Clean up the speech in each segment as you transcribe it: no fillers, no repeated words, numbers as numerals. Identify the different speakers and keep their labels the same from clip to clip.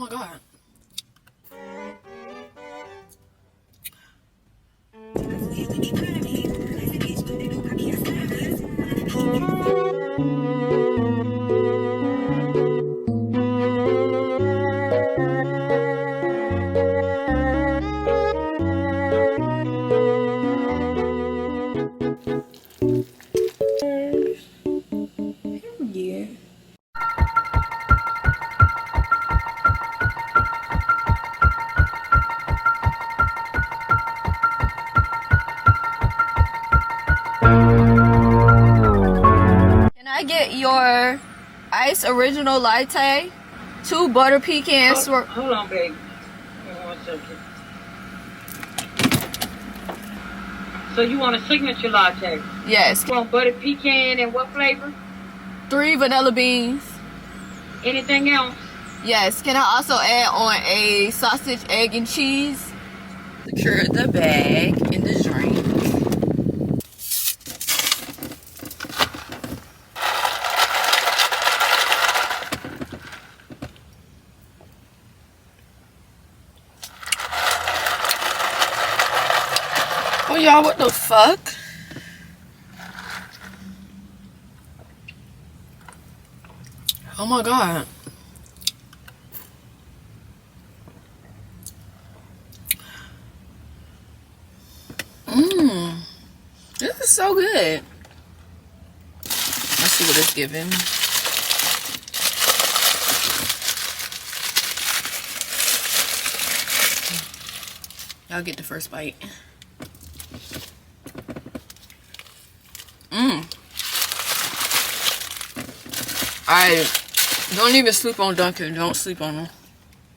Speaker 1: my god. Yeah. Can I get your iced original latte, 2 butter pecan swirl?
Speaker 2: Hold on, baby. Hold on 1 second. So you want a signature latte?
Speaker 1: Yes.
Speaker 2: You want butter pecan and what flavor?
Speaker 1: 3 vanilla beans.
Speaker 2: Anything else?
Speaker 1: Yes. Can I also add on a sausage, egg, and cheese? Secure the bag in the drink. Oh, y'all, what the fuck? Oh my god. This is so good. Let's see what it's giving. Y'all get the first bite. Alright, don't even sleep on Dunkin'. Don't sleep on them.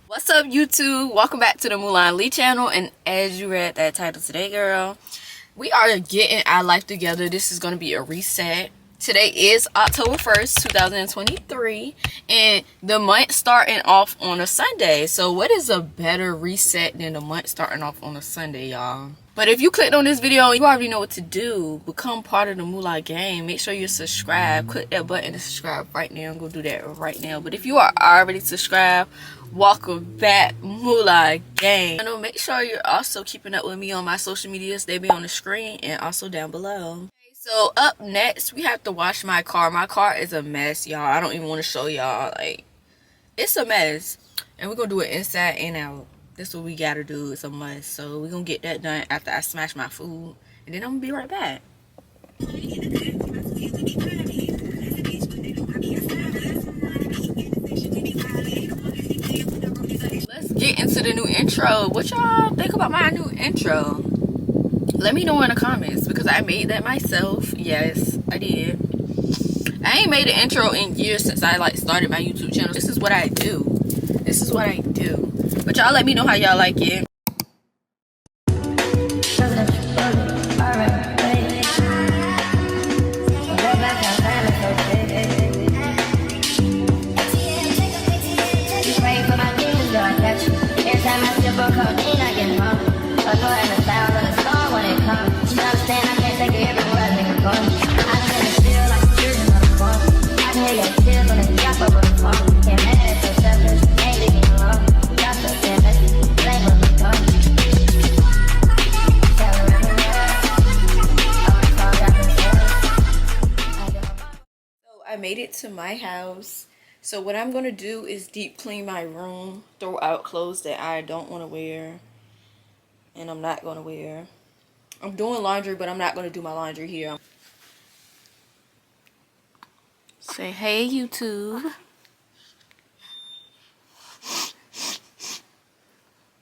Speaker 1: What's up, YouTube? Welcome back to the Mulan Lee channel. And as you read that title today, girl, we are getting our life together. This is going to be a reset. Today is October 1st, 2023, and the month starting off on a Sunday. So what is a better reset than the month starting off on a Sunday, y'all? But if you clicked on this video, you already know what to do. Become part of the Mulan gang. Make sure you subscribe. Click that button to subscribe right now. I'm going to do that right now. But if you are already subscribed, welcome back, Mulan gang. And make sure you're also keeping up with me on my social medias. They be on the screen and also down below. So up next, we have to wash my car. My car is a mess, y'all. I don't even want to show y'all. Like, it's a mess. And we're going to do it inside and out. That's what we got to do. It's a must. So we're going to get that done after I smash my food. And then I'm going to be right back. Let's get into the new intro. What y'all think about my new intro? Let me know in the comments, because I made that myself. Yes, I did. I ain't made an intro in years since I started my YouTube channel. This is what I do. This is what I do. But y'all let me know how y'all like it. I made it to my house. So what I'm going to do is deep clean my room, throw out clothes that I don't want to wear and I'm not going to wear. I'm doing laundry, but I'm not going to do my laundry here. Say hey, YouTube.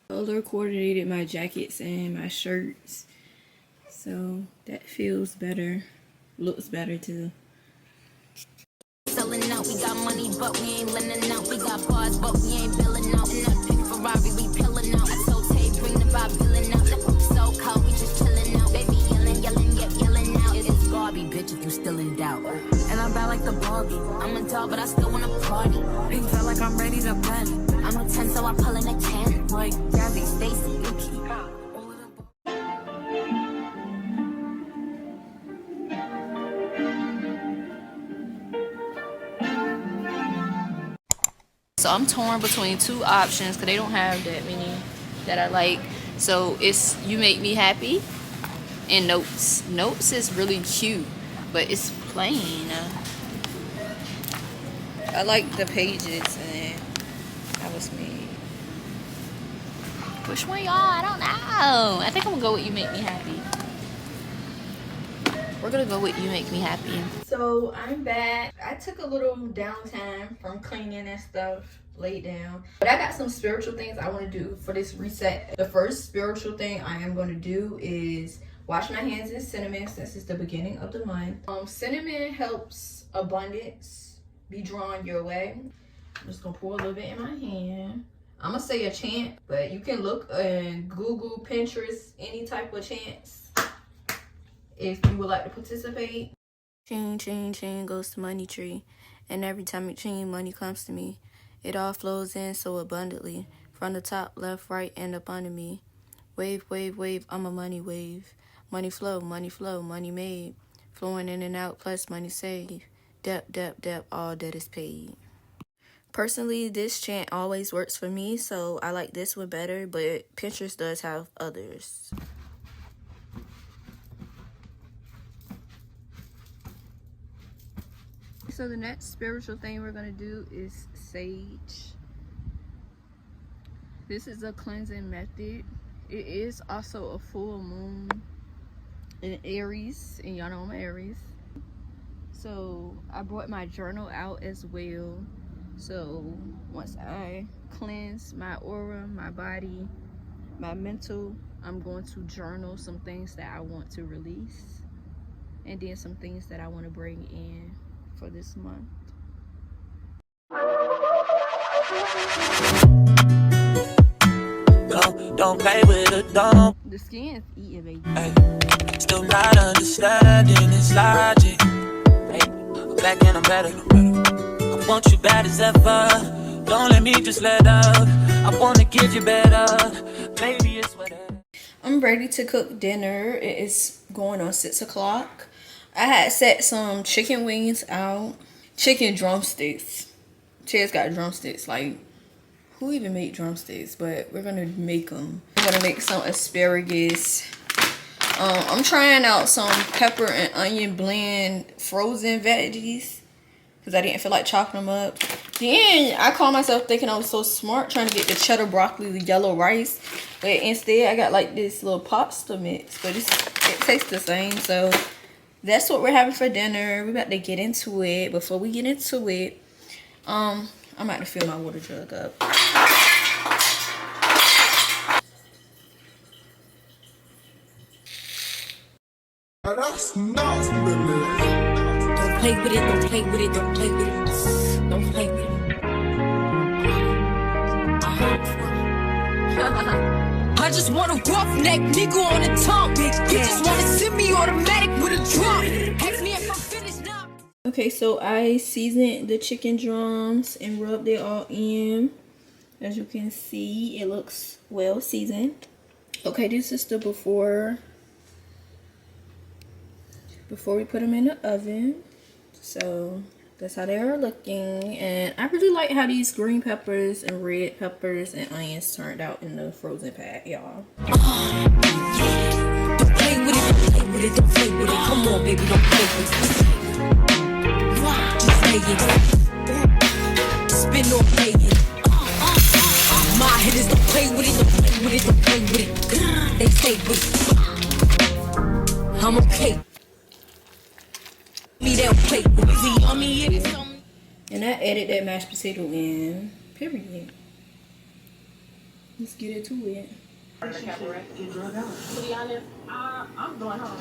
Speaker 1: Color coordinated my jackets and my shirts, so that feels better, looks better too.
Speaker 3: Selling out, we got money, but we ain't lending out. We got bars, but we ain't billing out. In that big Ferrari, we pillin' out. I told Tay, bring the vibe, filling out. So cold, we just chillin' out. Baby, yelling, yelling out. It's Barbie, bitch, if you still in doubt. And I'm bad like the Barbie. I'm a doll, but I still wanna party. Pink feel like I'm ready to bend. I'm a 10, so I pull in a 10. Like Gabby, Stacy, Yuki.
Speaker 1: So I'm torn between two options because they don't have that many that I like. So it's You Make Me Happy and Notes. Notes is really cute, but it's plain. I like the pages, and that was me. Which one, y'all? I don't know. I think I'm gonna go with You Make Me Happy. We're gonna go with You Make Me Happy. So I'm back. I took a little downtime from cleaning and stuff, laid down. But I got some spiritual things I want to do for this reset. The first spiritual thing I am going to do is wash my hands in cinnamon since it's the beginning of the month. Cinnamon helps abundance be drawn your way. I'm just gonna pour a little bit in my hand. I'm gonna say a chant, but you can look and Google, Pinterest, any type of chants if you would like to participate. Ching, ching, ching goes the money tree. And every time it ching, money comes to me. It all flows in so abundantly. From the top, left, right, and up under me. Wave, wave, wave, I'm a money wave. Money flow, money made. Flowing in and out, plus money saved. Dep, dep, dep, all debt is paid. Personally, this chant always works for me, so I like this one better, but Pinterest does have others. So the next spiritual thing we're going to do is sage. This is a cleansing method. It is also a full moon in Aries, and y'all know I'm Aries. So I brought my journal out as well. So once I cleanse my aura, my body, my mental, I'm going to journal some things that I want to release, and then some things that I want to bring in for this month. Don't play with it, don't. The skin's eating, baby. Hey, still not understanding this logic. Hey, I'm back and I'm better. I want you bad as ever. Don't let me just let up. I wanna give you better. Baby, it's whatever. I'm ready to cook dinner. It is going on 6 o'clock. I had set some chicken wings out. Chicken drumsticks. Chad's got drumsticks. Like, who even make drumsticks? But we're gonna make them. We're gonna make some asparagus. I'm trying out some pepper and onion blend frozen veggies because I didn't feel like chopping them up. Then I caught myself thinking I was so smart trying to get the cheddar broccoli, the yellow rice, but instead I got like this little pasta mix, but it tastes the same. So that's what we're having for dinner. We're about to get into it. Before we get into it, I'm about to fill my water jug up.
Speaker 4: That's not
Speaker 3: Don't play with it, don't play with it, don't play with it. Don't play with it. I just want a roughneck nigga on the tongue. You just wanna send me automatic with a drum. Ask me if I'm finished now.
Speaker 1: Okay, so I seasoned the chicken drums and rubbed it all in. As you can see, it looks well seasoned. Okay, this is the before we put them in the oven. So that's how they're looking. And I really like how these green peppers and red peppers and onions turned out in the frozen pack, y'all.
Speaker 3: Don't play with it, don't play with it, don't play with it. Come on, baby, don't play with it. Just play it. Spin or play it. My hitters don't play with it, don't play with it, don't play with it. They stay with it. I'm okay. Me, they'll play with it.
Speaker 1: And I added that mashed potato in. Period. Let's get into it.
Speaker 2: I'm going home.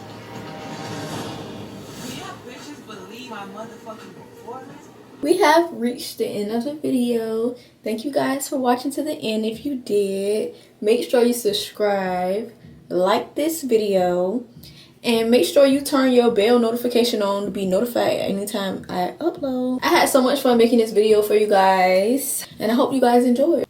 Speaker 2: Yeah, bitches believe my motherfucking performance.
Speaker 1: We have reached the end of the video. Thank you guys for watching to the end. If you did, make sure you subscribe, like this video, and make sure you turn your bell notification on to be notified anytime I upload. I had so much fun making this video for you guys, and I hope you guys enjoyed.